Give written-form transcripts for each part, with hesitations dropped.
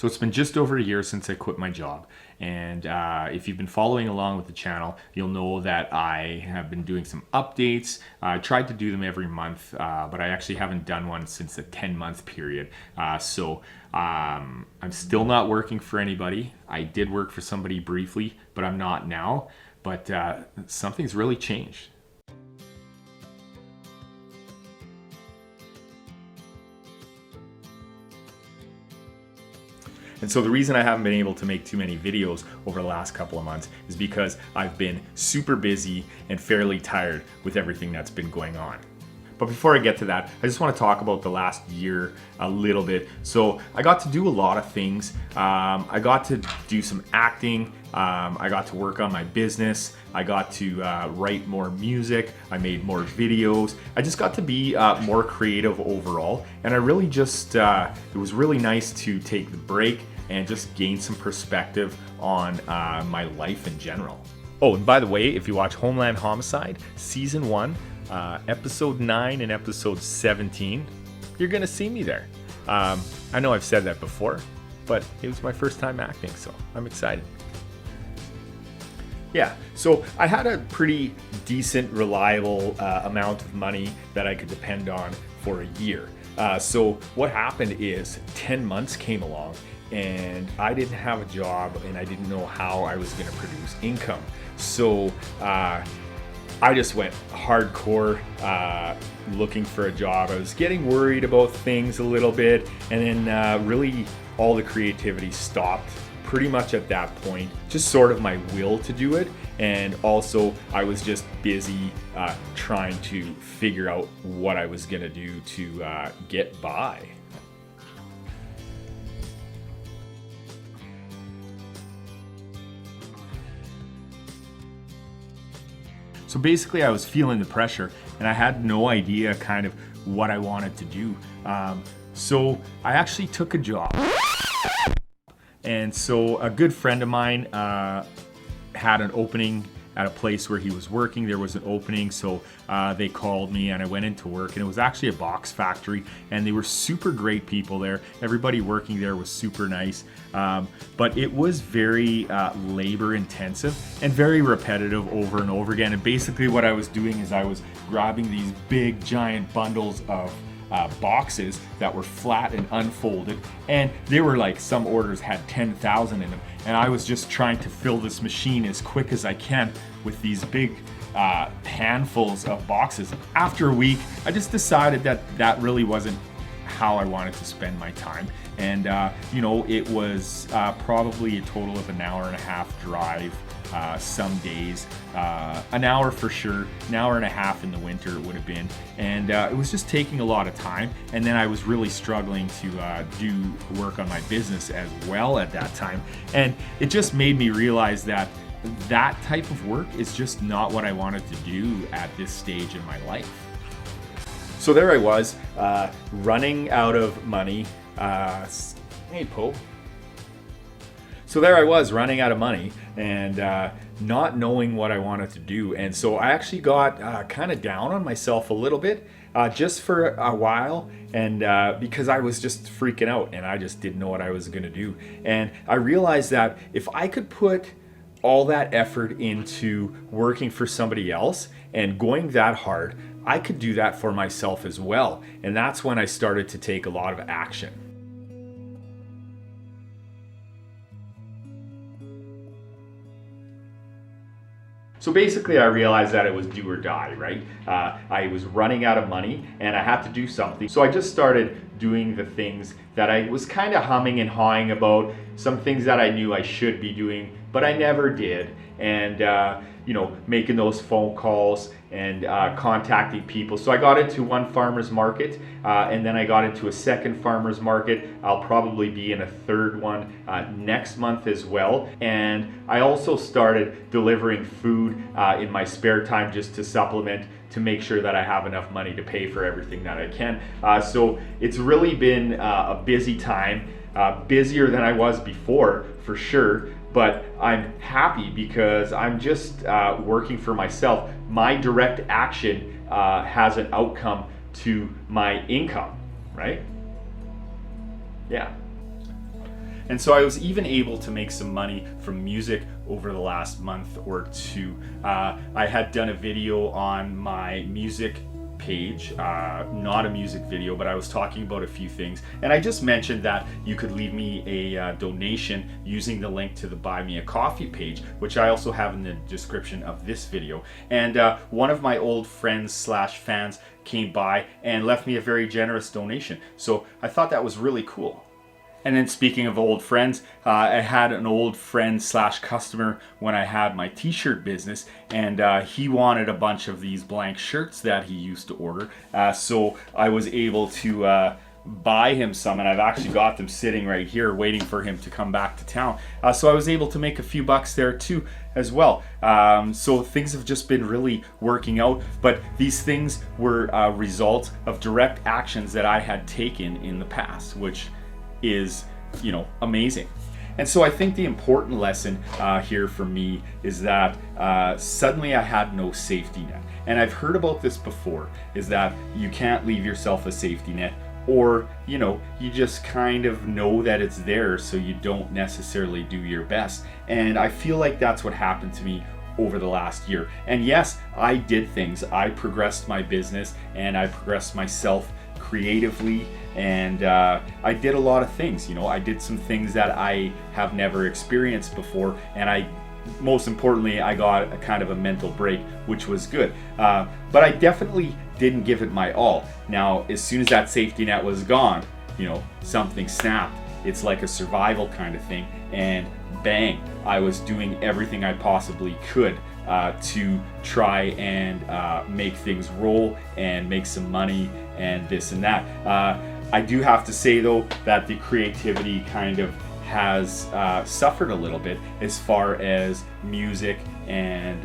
So it's been just over a year since I quit my job. And if you've been following along with the channel, you'll know that I have been doing some updates. I tried to do them every month, but I actually haven't done one since the 10-month period. So I'm still not working for anybody. I did work for somebody briefly, but I'm not now. But something's really changed. And so the reason I haven't been able to make too many videos over the last couple of months is because I've been super busy and fairly tired with everything that's been going on. But before I get to that, I just want to talk about the last year a little bit. So I got to do a lot of things. I got to do some acting. I got to work on my business. I got to write more music. I made more videos. I just got to be more creative overall. And I really just, it was really nice to take the break and just gain some perspective on my life in general. Oh, and by the way, if you watch Homeland Homicide, Season 1, Episode 9 and Episode 17, you're gonna see me there. I know I've said that before, but it was my first time acting, so I'm excited. Yeah, so I had a pretty decent, reliable amount of money that I could depend on for a year. So what happened is 10 months came along and I didn't have a job and I didn't know how I was gonna produce income. So I just went hardcore looking for a job. I was getting worried about things a little bit, and then really all the creativity stopped pretty much at that point. Just sort of my will to do it, and also I was just busy trying to figure out what I was gonna do to get by. So basically I was feeling the pressure and I had no idea kind of what I wanted to do. So I actually took a job. And so a good friend of mine had an opening at a place where he was working. There was an opening, so they called me and I went into work, and it was actually a box factory, and they were super great people there. Everybody working there was super nice, but it was very labor intensive and very repetitive over and over again. And basically what I was doing is I was grabbing these big giant bundles of boxes that were flat and unfolded, and they were like, some orders had 10,000 in them, and I was just trying to fill this machine as quick as I can with these big handfuls of boxes. After a week, I just decided that that really wasn't how I wanted to spend my time. And you know, it was probably a total of an hour and a half drive some days, an hour for sure, an hour and a half in the winter it would have been, and it was just taking a lot of time. And then I was really struggling to do work on my business as well at that time, and it just made me realize that that type of work is just not what I wanted to do at this stage in my life. So there I was, running out of money. Hey, Pope. So there I was, running out of money and not knowing what I wanted to do. And so I actually got kind of down on myself a little bit, just for a while, and because I was just freaking out and I just didn't know what I was gonna do. And I realized that if I could put all that effort into working for somebody else and going that hard, I could do that for myself as well. And that's when I started to take a lot of action. So basically I realized that it was do or die, right? I was running out of money and I had to do something. So I just started doing the things that I was kind of humming and hawing about, some things that I knew I should be doing, but I never did. And you know, making those phone calls and contacting people. So I got into one farmer's market, and then I got into a second farmer's market. I'll probably be in a third one next month as well. And I also started delivering food in my spare time just to supplement, to make sure that I have enough money to pay for everything that I can. So it's really been a busy time, busier than I was before for sure. But I'm happy because I'm just working for myself. My direct action has an outcome to my income, right? Yeah. And so I was even able to make some money from music over the last month or two. I had done a video on my music page, not a music video, but I was talking about a few things, and I just mentioned that you could leave me a donation using the link to the Buy Me a Coffee page, which I also have in the description of this video. And one of my old friends slash fans came by and left me a very generous donation, so I thought that was really cool. And then speaking of old friends, I had an old friend slash customer when I had my t-shirt business, and he wanted a bunch of these blank shirts that he used to order. So I was able to buy him some, and I've actually got them sitting right here waiting for him to come back to town. So I was able to make a few bucks there too as well. So things have just been really working out, but these things were a result of direct actions that I had taken in the past, which is, amazing. And so I think the important lesson here for me is that suddenly I had no safety net. And I've heard about this before, is that you can't leave yourself a safety net, or, you just kind of know that it's there, so you don't necessarily do your best. And I feel like that's what happened to me over the last year. And yes, I did things. I progressed my business and I progressed myself creatively, and I did a lot of things. I did some things that I have never experienced before, and most importantly, I got a kind of a mental break, which was good. But I definitely didn't give it my all. Now, as soon as that safety net was gone, something snapped. It's like a survival kind of thing, and bang, I was doing everything I possibly could to try and make things roll and make some money and this and that. I do have to say though that the creativity kind of has suffered a little bit as far as music and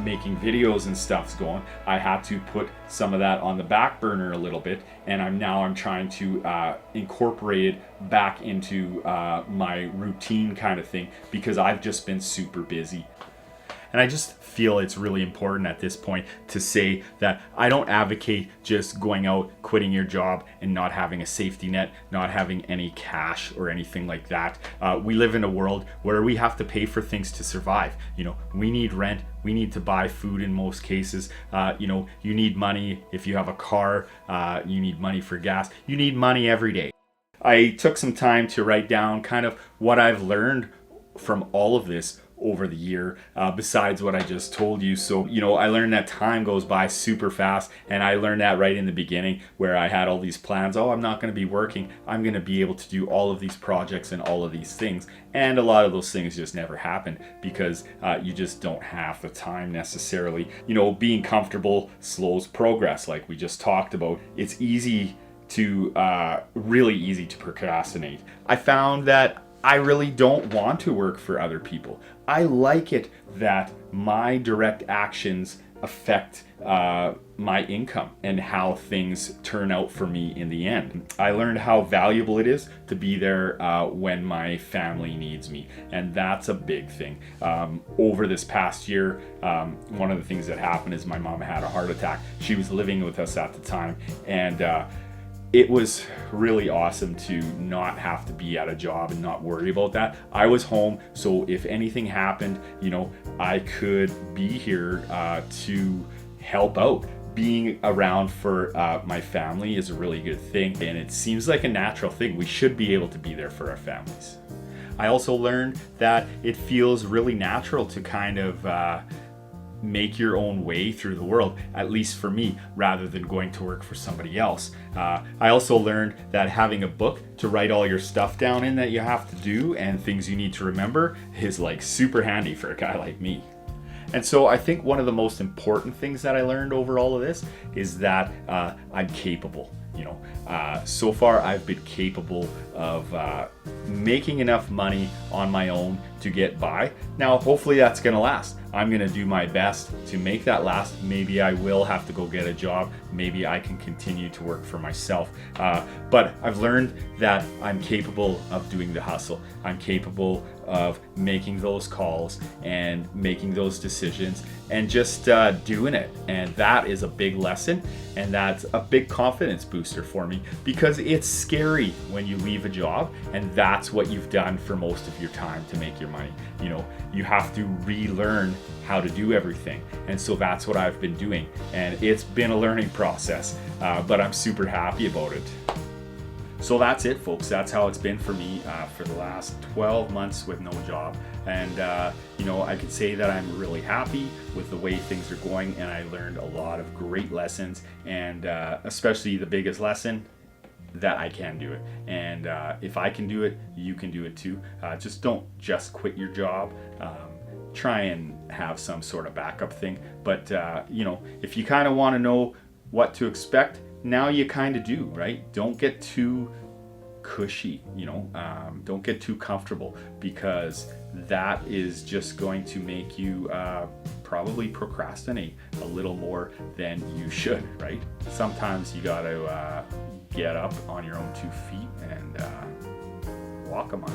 making videos and stuff's going. I had to put some of that on the back burner a little bit, and I'm trying to incorporate it back into my routine kind of thing, because I've just been super busy. And I just feel it's really important at this point to say that I don't advocate just going out, quitting your job, and not having a safety net, not having any cash or anything like that. We live in a world where we have to pay for things to survive. We need rent, we need to buy food in most cases. You need money if you have a car, you need money for gas, you need money every day. I took some time to write down kind of what I've learned from all of this over the year, besides what I just told you. So, I learned that time goes by super fast, and I learned that right in the beginning, where I had all these plans. I'm not going to be working. I'm going to be able to do all of these projects and all of these things. And a lot of those things just never happen because you just don't have the time necessarily. Being comfortable slows progress, like we just talked about. It's really easy to procrastinate. I found that I really don't want to work for other people. I like it that my direct actions affect my income and how things turn out for me in the end. I learned how valuable it is to be there when my family needs me, and that's a big thing. Over this past year, one of the things that happened is my mom had a heart attack. She was living with us at the time, and it was really awesome to not have to be at a job and not worry about that. I was home, so if anything happened, I could be here to help out. Being around for my family is a really good thing, and it seems like a natural thing. We should be able to be there for our families. I also learned that it feels really natural to kind of make your own way through the world, at least for me, rather than going to work for somebody else. I also learned that having a book to write all your stuff down in that you have to do and things you need to remember is like super handy for a guy like me. And so I think one of the most important things that I learned over all of this is that I'm capable. So far I've been capable of making enough money on my own to get by. Now, hopefully that's gonna last. I'm gonna do my best to make that last. Maybe I will have to go get a job. Maybe I can continue to work for myself. But I've learned that I'm capable of doing the hustle. I'm capable of making those calls and making those decisions and just doing it. And that is a big lesson, and that's a big confidence booster for me, because it's scary when you leave a job and that's what you've done for most of your time to make your money. You know, you have to relearn how to do everything. And so that's what I've been doing. And it's been a learning process, but I'm super happy about it. So that's it, folks. That's how it's been for me for the last 12 months with no job. And, you know, I could say that I'm really happy with the way things are going, and I learned a lot of great lessons, and especially the biggest lesson, that I can do it. And if I can do it, you can do it too. Just don't just quit your job. Try and have some sort of backup thing. But, you know, if you kind of want to know what to expect, now you kind of do, right? Don't get too cushy, you know, don't get too comfortable, because that is just going to make you probably procrastinate a little more than you should, right? Sometimes you got to get up on your own 2 feet and walk a mile.